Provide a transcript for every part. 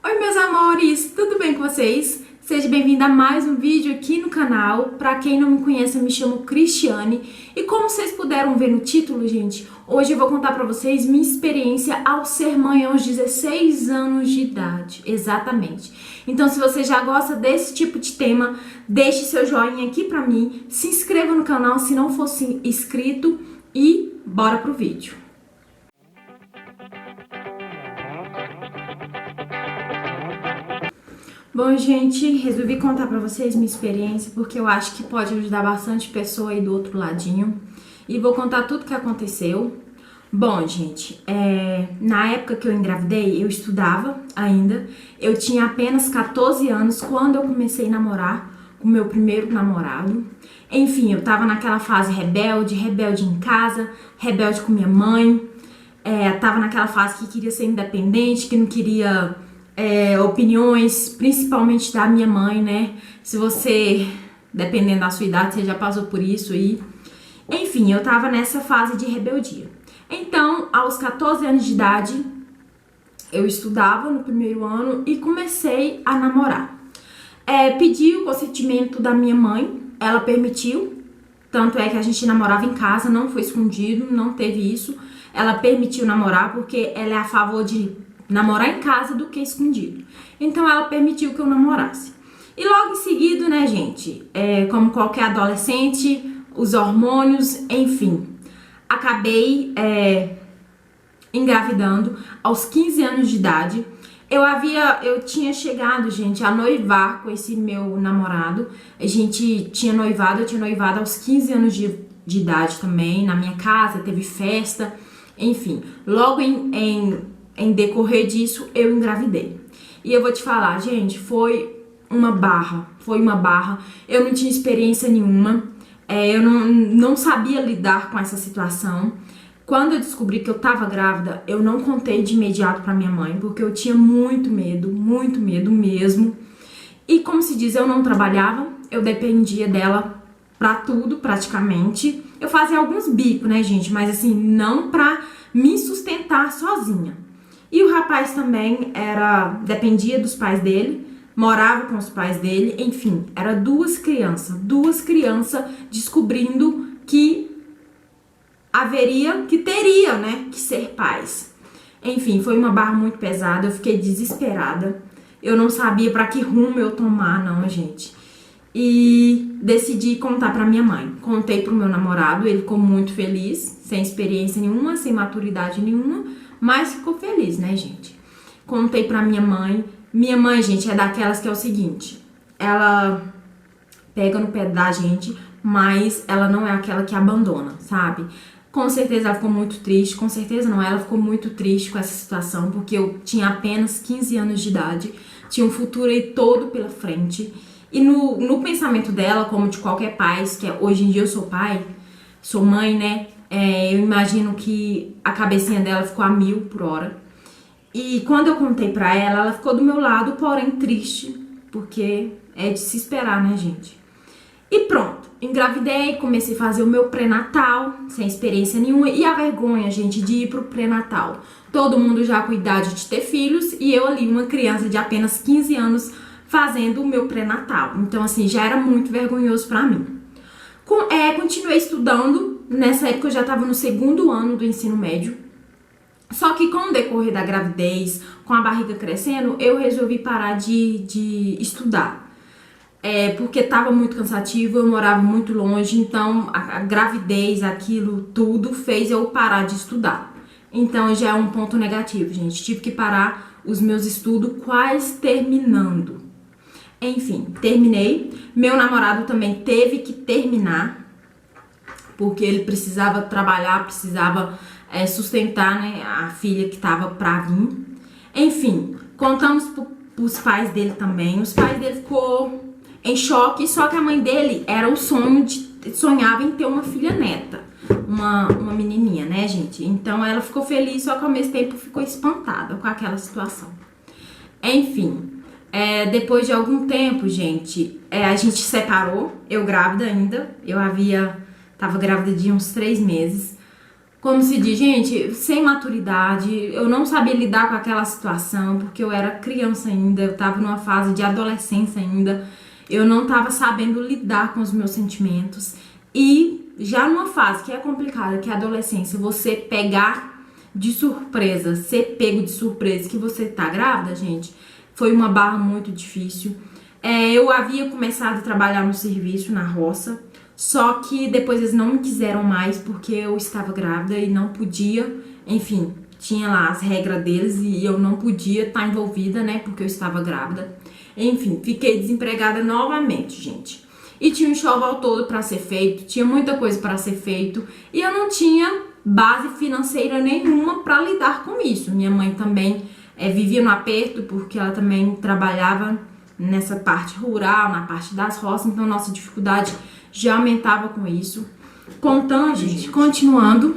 Oi meus amores, tudo bem com vocês? Seja bem-vinda a mais um vídeo aqui no canal. Pra quem não me conhece, eu me chamo Cristiane e como vocês puderam ver no título, gente, hoje eu vou contar pra vocês minha experiência ao ser mãe aos 16 anos de idade, exatamente. Então se você já gosta desse tipo de tema, deixe seu joinha aqui pra mim, se inscreva no canal se não for inscrito e bora pro vídeo. Bom, gente, resolvi contar pra vocês minha experiência porque eu acho que pode ajudar bastante pessoa aí do outro ladinho. E vou contar tudo que aconteceu. Bom, gente, na época que eu engravidei, eu estudava ainda. Eu tinha apenas 14 anos quando eu comecei a namorar com o meu primeiro namorado. Enfim, eu tava naquela fase rebelde, rebelde em casa, rebelde com minha mãe. Tava naquela fase que queria ser independente, que não queria... opiniões, principalmente da minha mãe, né? Se você, dependendo da sua idade, você já passou por isso e... Enfim, eu tava nessa fase de rebeldia. Então, aos 14 anos de idade, eu estudava no primeiro ano e comecei a namorar. Pedi o consentimento da minha mãe, ela permitiu. Tanto é que a gente namorava em casa, não foi escondido, não teve isso. Ela permitiu namorar porque ela é a favor de namorar em casa do que escondido. Então ela permitiu que eu namorasse. E logo em seguida, né, gente, como qualquer adolescente, os hormônios, enfim, acabei engravidando aos 15 anos de idade. Eu tinha chegado, gente, a noivar com esse meu namorado. A gente tinha noivado, eu tinha noivado aos 15 anos de idade também, na minha casa, teve festa, enfim. Logo em decorrer disso, eu engravidei. E eu vou te falar, gente, foi uma barra. Eu não tinha experiência nenhuma. Eu não sabia lidar com essa situação. Quando eu descobri que eu tava grávida, eu não contei de imediato pra minha mãe, porque eu tinha muito medo mesmo. E como se diz, eu não trabalhava, eu dependia dela pra tudo, praticamente. Eu fazia alguns bicos, né, gente? Mas assim, não pra me sustentar sozinha. E o rapaz também dependia dos pais dele, morava com os pais dele, enfim, era duas crianças descobrindo que teria, né, que ser pais. Enfim, foi uma barra muito pesada, eu fiquei desesperada, eu não sabia pra que rumo eu tomar, não, gente. E decidi contar pra minha mãe, contei pro meu namorado, ele ficou muito feliz, sem experiência nenhuma, sem maturidade nenhuma, mas ficou feliz, né, gente? Contei pra minha mãe. Minha mãe, gente, é daquelas que é o seguinte: ela pega no pé da gente, mas ela não é aquela que abandona, sabe? Com certeza ela ficou muito triste, com certeza não, ela ficou muito triste com essa situação, porque eu tinha apenas 15 anos de idade, tinha um futuro aí todo pela frente. E no pensamento dela, como de qualquer pai, que hoje em dia eu sou pai, sou mãe, né? Eu imagino que a cabecinha dela ficou a 1000 por hora. E quando eu contei pra ela, ela ficou do meu lado, porém triste, porque é de se esperar, né, gente? E pronto, engravidei, comecei a fazer o meu pré-natal, sem experiência nenhuma, e a vergonha, gente, de ir pro pré-natal. Todo mundo já com idade de ter filhos, e eu ali, uma criança de apenas 15 anos, fazendo o meu pré-natal. Então, assim, já era muito vergonhoso pra mim. Continuei estudando. Nessa época eu já estava no segundo ano do ensino médio. Só que com o decorrer da gravidez, com a barriga crescendo, eu resolvi parar de estudar. Porque estava muito cansativo, eu morava muito longe, então a gravidez, aquilo tudo fez eu parar de estudar. Então já é um ponto negativo, gente. Tive que parar os meus estudos quase terminando. Enfim, terminei. Meu namorado também teve que terminar, porque ele precisava trabalhar, precisava sustentar, né, a filha que tava pra vir. Enfim, contamos pros pais dele também. Os pais dele ficou em choque, só que a mãe dele era o sonhava em ter uma filha neta, uma menininha, né, gente? Então ela ficou feliz, só que ao mesmo tempo ficou espantada com aquela situação. Enfim, depois de algum tempo, gente, a gente separou, eu grávida ainda, tava grávida de uns 3 meses. como se diz, gente, sem maturidade. Eu não sabia lidar com aquela situação, porque eu era criança ainda, eu tava numa fase de adolescência ainda. Eu não tava sabendo lidar com os meus sentimentos. E já numa fase que é complicada, que é a adolescência, você pegar de surpresa, ser pego de surpresa que você tá grávida, gente, foi uma barra muito difícil. Eu havia começado a trabalhar no serviço, na roça, só que depois eles não me quiseram mais porque eu estava grávida e não podia, enfim, tinha lá as regras deles e eu não podia estar envolvida, né, porque eu estava grávida. Enfim, fiquei desempregada novamente, gente. E tinha um enxoval todo para ser feito, tinha muita coisa para ser feito e eu não tinha base financeira nenhuma para lidar com isso. Minha mãe também vivia no aperto porque ela também trabalhava nessa parte rural, na parte das roças, então nossa dificuldade já aumentava com isso. Contando, gente, continuando,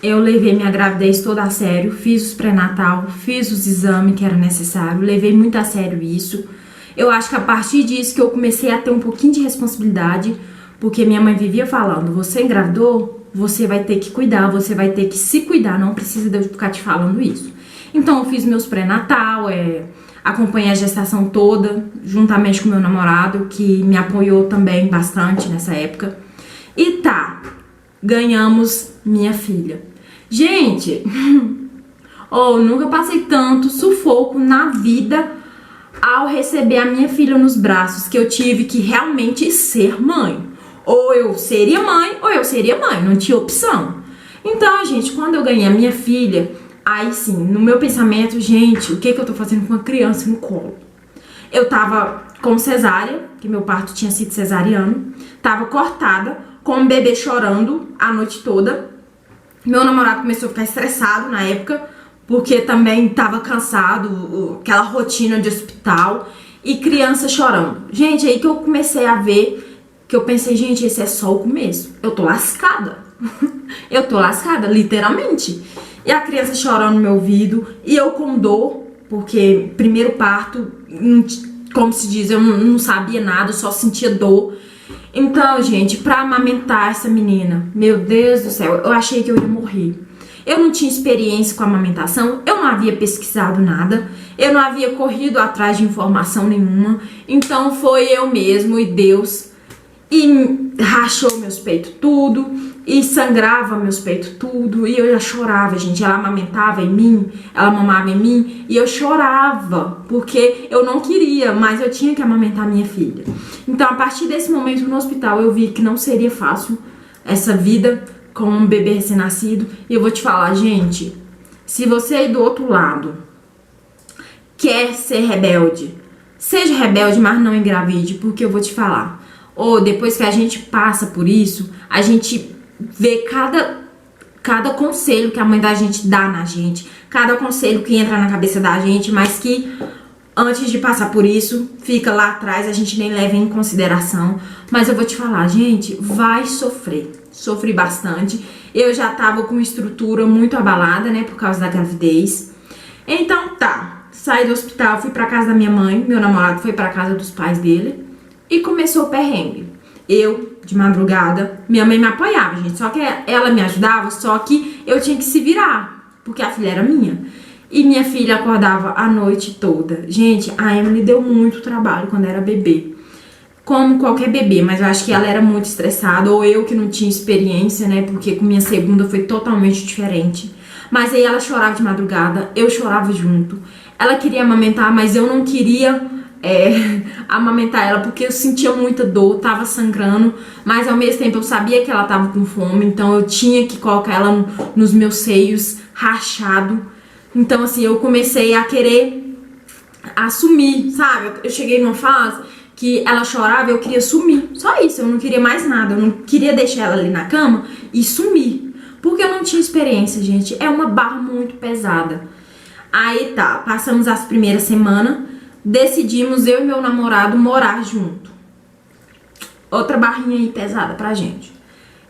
eu levei minha gravidez toda a sério, fiz os pré-natal, fiz os exames que era necessário, levei muito a sério isso. Eu acho que a partir disso que eu comecei a ter um pouquinho de responsabilidade, porque minha mãe vivia falando, você engravidou, você vai ter que cuidar, você vai ter que se cuidar, não precisa de eu ficar te falando isso. Então eu fiz meus pré-natal, acompanhei a gestação toda, juntamente com meu namorado, que me apoiou também bastante nessa época. E tá, ganhamos minha filha. Gente, nunca passei tanto sufoco na vida ao receber a minha filha nos braços, que eu tive que realmente ser mãe. Ou eu seria mãe, ou eu seria mãe, não tinha opção. Então, gente, quando eu ganhei a minha filha, aí sim, no meu pensamento, gente, o que eu tô fazendo com uma criança no colo? Eu tava com cesárea, que meu parto tinha sido cesariano, tava cortada, com o bebê chorando a noite toda. Meu namorado começou a ficar estressado na época, porque também tava cansado, aquela rotina de hospital, e criança chorando. Gente, aí que eu comecei a ver, que eu pensei, gente, esse é só o começo. Eu tô lascada. Eu tô lascada, literalmente. E a criança chorando no meu ouvido, e eu com dor, porque primeiro parto, como se diz, eu não sabia nada, eu só sentia dor. Então, gente, pra amamentar essa menina, meu Deus do céu, eu achei que eu ia morrer. Eu não tinha experiência com a amamentação, eu não havia pesquisado nada, eu não havia corrido atrás de informação nenhuma. Então foi eu mesmo e Deus, e rachou meus peitos tudo, e sangrava meus peitos tudo, e eu já chorava, gente. Ela amamentava em mim, ela mamava em mim, e eu chorava, porque eu não queria, mas eu tinha que amamentar minha filha. Então, a partir desse momento no hospital, eu vi que não seria fácil essa vida com um bebê recém-nascido. E eu vou te falar, gente, se você aí do outro lado quer ser rebelde, seja rebelde, mas não engravide, porque eu vou te falar, depois que a gente passa por isso, a gente vê cada conselho que a mãe da gente dá na gente, cada conselho que entra na cabeça da gente, mas que antes de passar por isso, fica lá atrás, a gente nem leva em consideração. Mas eu vou te falar, gente, vai sofrer. Sofri bastante. Eu já tava com estrutura muito abalada, né, por causa da gravidez. Então tá, saí do hospital, fui pra casa da minha mãe, meu namorado foi pra casa dos pais dele e começou o perrengue. Eu, de madrugada, minha mãe me apoiava, gente, só que ela me ajudava, só que eu tinha que se virar, porque a filha era minha. E minha filha acordava a noite toda. Gente, a Emily deu muito trabalho quando era bebê. Como qualquer bebê, mas eu acho que ela era muito estressada, ou eu que não tinha experiência, né, porque com minha segunda foi totalmente diferente. Mas aí ela chorava de madrugada, eu chorava junto. Ela queria amamentar, mas eu não queria amamentar ela, porque eu sentia muita dor, tava sangrando, mas ao mesmo tempo eu sabia que ela tava com fome, então eu tinha que colocar ela nos meus seios, rachado. Então assim, eu comecei a querer assumir, sabe? Eu cheguei numa fase que ela chorava, eu queria sumir, só isso, eu não queria mais nada, eu não queria deixar ela ali na cama e sumir, porque eu não tinha experiência, gente, é uma barra muito pesada. Aí tá, passamos as primeiras semanas, decidimos eu e meu namorado morar junto. Outra barrinha aí pesada pra gente.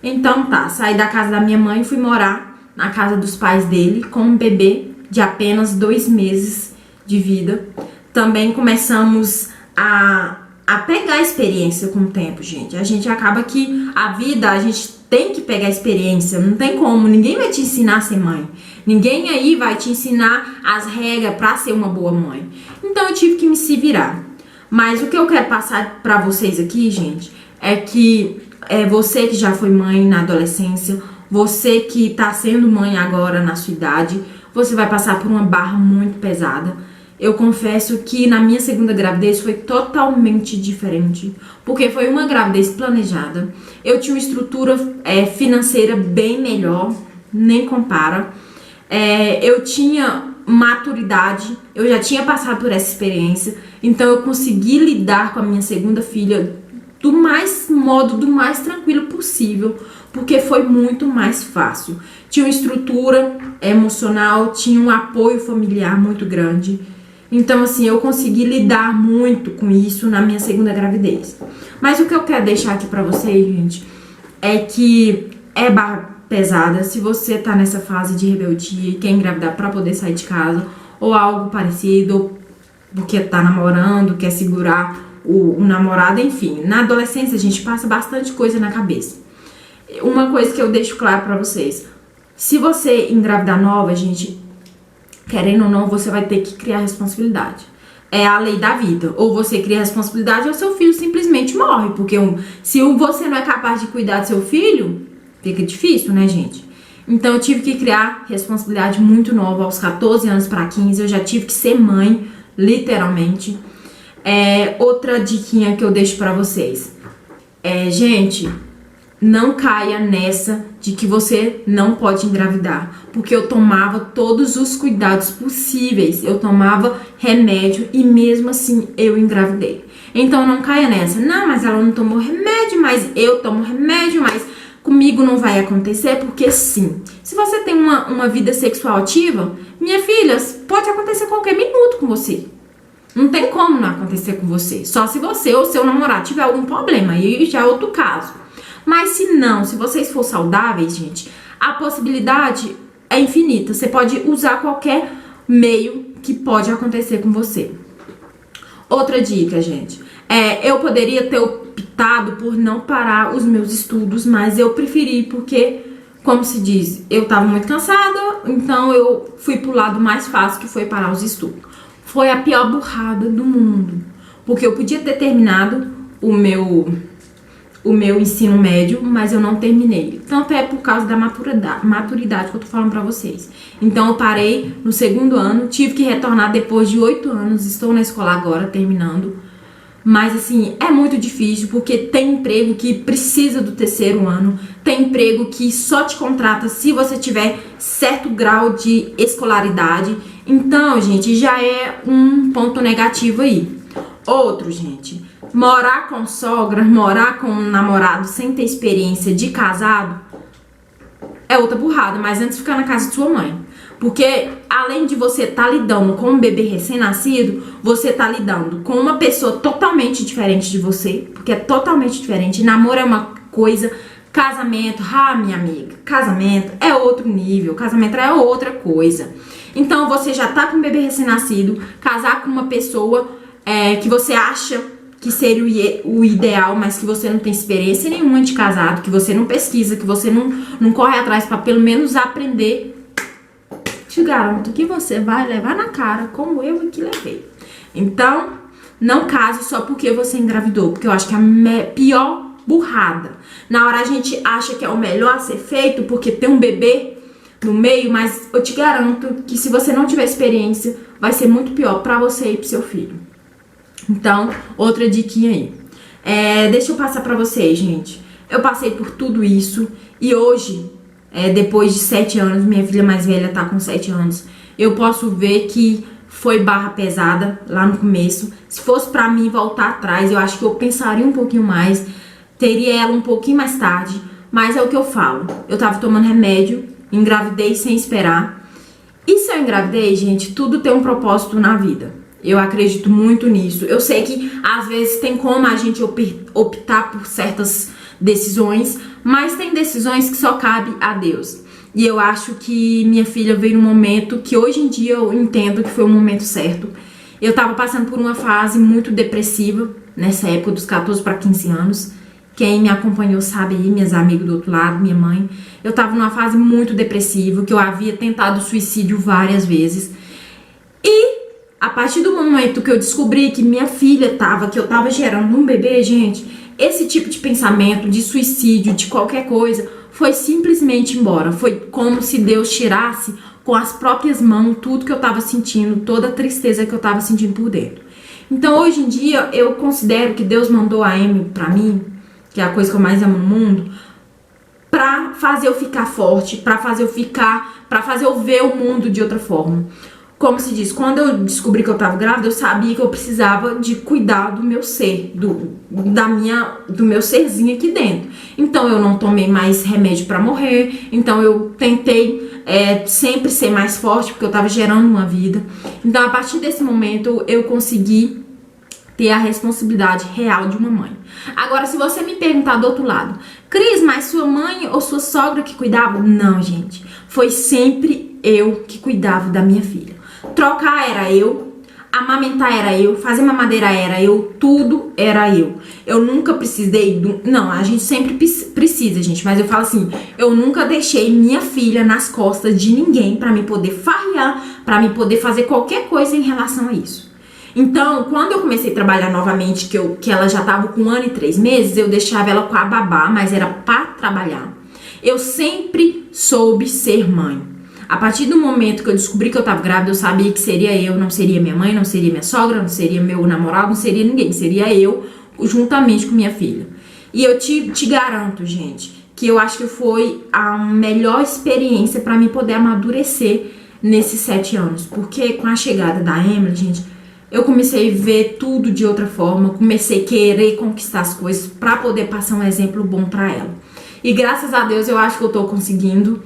Então tá, saí da casa da minha mãe e fui morar na casa dos pais dele com um bebê de apenas 2 meses de vida. Também começamos a pegar experiência com o tempo, gente. A gente acaba que a vida, a gente tem que pegar experiência, não tem como, ninguém vai te ensinar a ser mãe. Ninguém aí vai te ensinar as regras pra ser uma boa mãe. Então eu tive que me se virar. Mas o que eu quero passar pra vocês aqui, gente, é que você que já foi mãe na adolescência, você que tá sendo mãe agora na sua idade, você vai passar por uma barra muito pesada. Eu confesso que na minha segunda gravidez foi totalmente diferente, porque foi uma gravidez planejada. Eu tinha uma estrutura financeira bem melhor, nem compara. Eu tinha maturidade, eu já tinha passado por essa experiência, então eu consegui lidar com a minha segunda filha do mais tranquilo possível, porque foi muito mais fácil. Tinha uma estrutura emocional, tinha um apoio familiar muito grande. Então, assim, eu consegui lidar muito com isso na minha segunda gravidez. Mas o que eu quero deixar aqui pra vocês, gente, é que é barra pesada. Se você tá nessa fase de rebeldia e quer engravidar pra poder sair de casa, ou algo parecido, ou porque tá namorando, quer segurar o namorado, enfim. Na adolescência, a gente passa bastante coisa na cabeça. Uma coisa que eu deixo claro pra vocês. Se você engravidar nova, gente, querendo ou não, você vai ter que criar responsabilidade. É a lei da vida. Ou você cria responsabilidade ou seu filho simplesmente morre. Porque se você não é capaz de cuidar do seu filho, fica difícil, né, gente? Então eu tive que criar responsabilidade muito nova, aos 14 anos para 15. Eu já tive que ser mãe, literalmente. Outra diquinha que eu deixo pra vocês. Gente, não caia nessa de que você não pode engravidar, porque eu tomava todos os cuidados possíveis, eu tomava remédio e mesmo assim eu engravidei. Então não caia nessa, não, mas ela não tomou remédio, mas eu tomo remédio, mas comigo não vai acontecer, porque sim. Se você tem uma vida sexual ativa, minha filha, pode acontecer qualquer minuto com você. Não tem como não acontecer com você, só se você ou seu namorado tiver algum problema, aí já é outro caso. Mas se não, se vocês for saudáveis, gente, a possibilidade é infinita. Você pode usar qualquer meio que pode acontecer com você. Outra dica, gente. Eu poderia ter optado por não parar os meus estudos, mas eu preferi porque, como se diz, eu tava muito cansada, então eu fui pro lado mais fácil, que foi parar os estudos. Foi a pior burrada do mundo. Porque eu podia ter terminado o meu ensino médio, mas eu não terminei. Tanto é por causa da maturidade que eu tô falando pra vocês. Então eu parei no segundo ano, tive que retornar depois de 8 anos, estou na escola agora, terminando. Mas assim, é muito difícil, porque tem emprego que precisa do terceiro ano, tem emprego que só te contrata se você tiver certo grau de escolaridade. Então, gente, já é um ponto negativo aí. Outro, gente, morar com sogra, morar com um namorado sem ter experiência de casado é outra burrada, mas antes ficar na casa de sua mãe. Porque além de você estar lidando com um bebê recém-nascido, você tá lidando com uma pessoa totalmente diferente de você, porque é totalmente diferente. Namoro é uma coisa, casamento, minha amiga, casamento é outro nível, casamento é outra coisa. Então você já tá com um bebê recém-nascido, casar com uma pessoa que você acha que seria o ideal, mas que você não tem experiência nenhuma de casado, que você não pesquisa, que você não corre atrás para pelo menos aprender, te garanto que você vai levar na cara, como eu que levei. Então, não case só porque você engravidou, porque eu acho que é a pior burrada. Na hora a gente acha que é o melhor a ser feito porque tem um bebê no meio, mas eu te garanto que se você não tiver experiência, vai ser muito pior pra você e pro seu filho. Então, outra diquinha aí. Deixa eu passar pra vocês, gente. Eu passei por tudo isso e hoje, depois de 7 anos, minha filha mais velha tá com 7 anos, eu posso ver que foi barra pesada lá no começo. Se fosse pra mim voltar atrás, eu acho que eu pensaria um pouquinho mais, teria ela um pouquinho mais tarde, mas é o que eu falo. Eu tava tomando remédio, engravidei sem esperar. E se eu engravidei, gente, tudo tem um propósito na vida. Eu acredito muito nisso. Eu sei que às vezes tem como a gente optar por certas decisões, mas tem decisões que só cabe a Deus. E eu acho que minha filha veio num momento que hoje em dia eu entendo que foi o momento certo. Eu tava passando por uma fase muito depressiva nessa época dos 14 para 15 anos. Quem me acompanhou sabe aí, minhas amigas do outro lado, minha mãe. Eu tava numa fase muito depressiva, que eu havia tentado suicídio várias vezes. E a partir do momento que eu descobri que minha filha que eu tava gerando um bebê, gente, esse tipo de pensamento de suicídio, de qualquer coisa, foi simplesmente embora. Foi como se Deus tirasse com as próprias mãos tudo que eu tava sentindo, toda a tristeza que eu tava sentindo por dentro. Então, hoje em dia, eu considero que Deus mandou a Amy pra mim, que é a coisa que eu mais amo no mundo, pra fazer eu ficar forte, pra fazer eu ver o mundo de outra forma. Como se diz, quando eu descobri que eu tava grávida, eu sabia que eu precisava de cuidar do meu ser, do meu serzinho aqui dentro. Então eu não tomei mais remédio pra morrer, então eu tentei sempre ser mais forte, porque eu tava gerando uma vida. Então a partir desse momento eu consegui ter a responsabilidade real de uma mãe. Agora, se você me perguntar do outro lado, Cris, mas sua mãe ou sua sogra que cuidava? Não, gente, foi sempre eu que cuidava da minha filha. Trocar era eu, amamentar era eu, fazer mamadeira era eu, tudo era eu. Eu nunca precisei Não, a gente sempre precisa, gente, mas eu falo assim, eu nunca deixei minha filha nas costas de ninguém pra me poder farrear, pra me poder fazer qualquer coisa em relação a isso. Então, quando eu comecei a trabalhar novamente, que ela já tava com 1 ano e 3 meses, eu deixava ela com a babá, mas era pra trabalhar. Eu sempre soube ser mãe. A partir do momento que eu descobri que eu tava grávida, eu sabia que seria eu, não seria minha mãe, não seria minha sogra, não seria meu namorado, não seria ninguém, seria eu juntamente com minha filha. E eu te garanto, gente, que eu acho que foi a melhor experiência pra mim poder amadurecer nesses 7 anos. Porque com a chegada da Emily, gente, eu comecei a ver tudo de outra forma, comecei a querer conquistar as coisas pra poder passar um exemplo bom pra ela. E graças a Deus eu acho que eu tô conseguindo.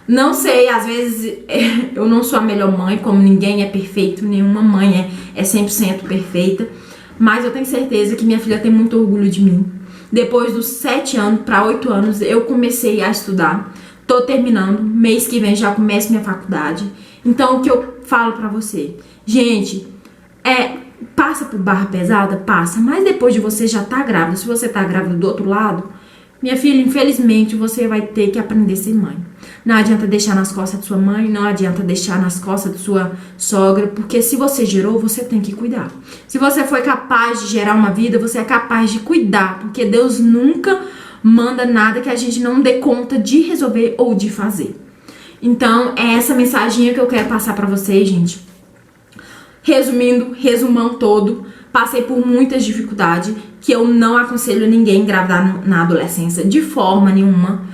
Não sei, às vezes eu não sou a melhor mãe, como ninguém é perfeito, nenhuma mãe é 100% perfeita, mas eu tenho certeza que minha filha tem muito orgulho de mim. Depois dos 7 anos para 8 anos, eu comecei a estudar, tô terminando, mês que vem já começo minha faculdade. Então, o que eu falo pra você? Gente, passa por barra pesada? Passa, mas depois de você já tá grávida, se você tá grávida do outro lado, minha filha, infelizmente, você vai ter que aprender a ser mãe. Não adianta deixar nas costas de sua mãe, não adianta deixar nas costas de sua sogra, porque se você gerou, você tem que cuidar. Se você foi capaz de gerar uma vida, você é capaz de cuidar, porque Deus nunca manda nada que a gente não dê conta de resolver ou de fazer. Então, é essa mensagem que eu quero passar pra vocês, gente. Resumindo, resumão todo, passei por muitas dificuldades que eu não aconselho ninguém engravidar na adolescência de forma nenhuma,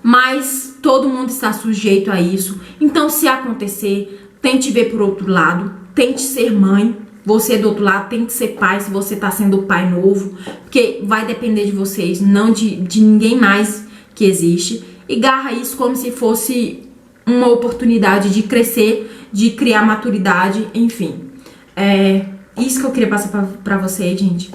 mas todo mundo está sujeito a isso. Então, se acontecer, tente ver por outro lado, tente ser mãe. Você do outro lado tem que ser pai, se você tá sendo pai novo, porque vai depender de vocês, não de ninguém mais que existe. E garra isso como se fosse uma oportunidade de crescer, de criar maturidade, enfim. Isso que eu queria passar pra vocês, gente.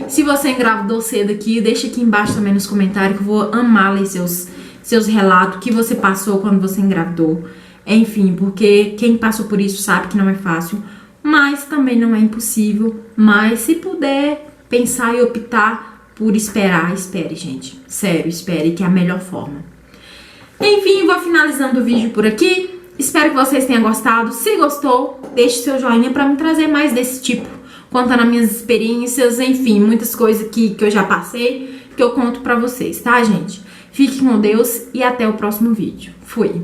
Se você engravidou cedo aqui, deixa aqui embaixo também nos comentários que eu vou amar ler seus relatos, o que você passou quando você engravidou. Enfim, porque quem passou por isso sabe que não é fácil, mas também não é impossível. Mas se puder pensar e optar por esperar, espere, gente. Sério, espere, que é a melhor forma. Enfim, vou finalizando o vídeo por aqui. Espero que vocês tenham gostado. Se gostou, deixe seu joinha pra me trazer mais desse tipo, contando as minhas experiências, enfim, muitas coisas que eu já passei, que eu conto pra vocês, tá, gente? Fiquem com Deus e até o próximo vídeo. Fui!